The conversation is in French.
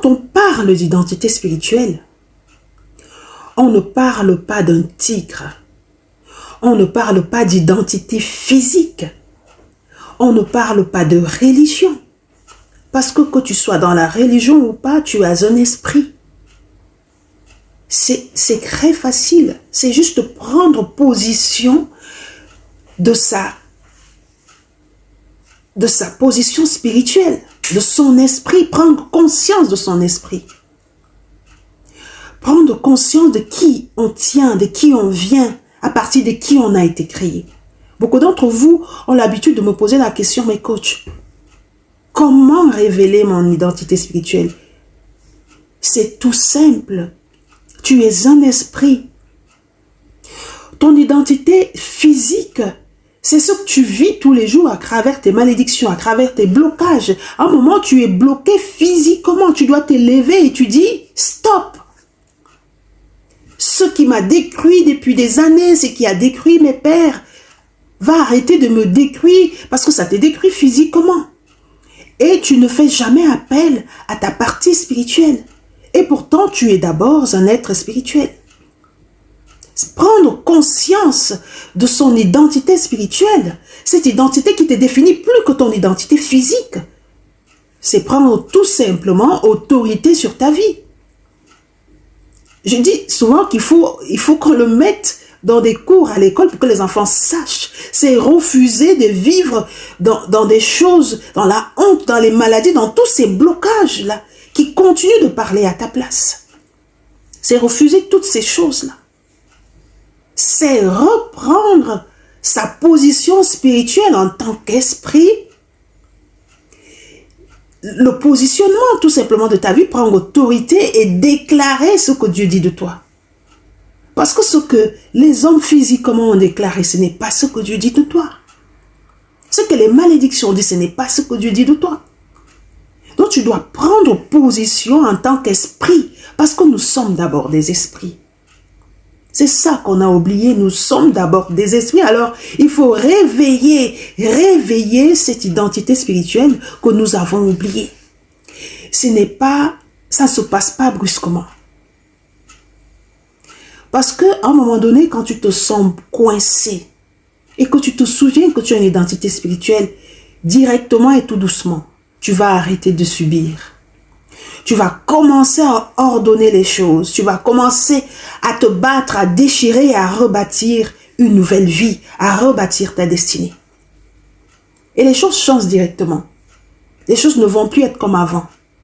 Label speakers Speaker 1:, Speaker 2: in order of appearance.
Speaker 1: quand on parle d'identité spirituelle, on ne parle pas d'un tigre. On ne parle pas d'identité physique. On ne parle pas de religion. Parce que tu sois dans la religion ou pas, tu as un esprit. C'est très facile. C'est juste prendre position de sa position spirituelle, de son esprit, prendre conscience de son esprit. Prendre conscience de qui on tient, de qui on vient, à partir de qui on a été créé. Beaucoup d'entre vous ont l'habitude de me poser la question, mais coach, comment révéler mon identité spirituelle? C'est tout simple. Tu es un esprit. Ton identité physique, c'est ce que tu vis tous les jours à travers tes malédictions, à travers tes blocages. À un moment, tu es bloqué physiquement. Tu dois te lever et tu dis, stop. Ce qui m'a détruit depuis des années, ce qui a détruit mes pères, va arrêter de me détruire parce que ça te détruit physiquement. Et tu ne fais jamais appel à ta partie spirituelle. Et pourtant, tu es d'abord un être spirituel. Prendre conscience de son identité spirituelle, cette identité qui te définit plus que ton identité physique, c'est prendre tout simplement autorité sur ta vie. Je dis souvent qu'il faut qu'on le mette dans des cours à l'école pour que les enfants sachent. C'est refuser de vivre dans des choses, dans la honte, dans les maladies, dans tous ces blocages-là qui continuent de parler à ta place. C'est refuser toutes ces choses-là. C'est reprendre sa position spirituelle en tant qu'esprit. Le positionnement tout simplement de ta vie, prendre autorité et déclarer ce que Dieu dit de toi. Parce que ce que les hommes physiquement ont déclaré, ce n'est pas ce que Dieu dit de toi. Ce que les malédictions disent, ce n'est pas ce que Dieu dit de toi. Donc tu dois prendre position en tant qu'esprit, parce que nous sommes d'abord des esprits. C'est ça qu'on a oublié, nous sommes d'abord des esprits. Alors, il faut réveiller cette identité spirituelle que nous avons oubliée. Ça ne se passe pas brusquement. Parce qu'à un moment donné, quand tu te sens coincé et que tu te souviens que tu as une identité spirituelle, directement et tout doucement, tu vas arrêter de subir. Tu vas commencer à ordonner les choses. Tu vas commencer à te battre, à déchirer et à rebâtir une nouvelle vie, à rebâtir ta destinée. Et les choses changent directement. Les choses ne vont plus être comme avant.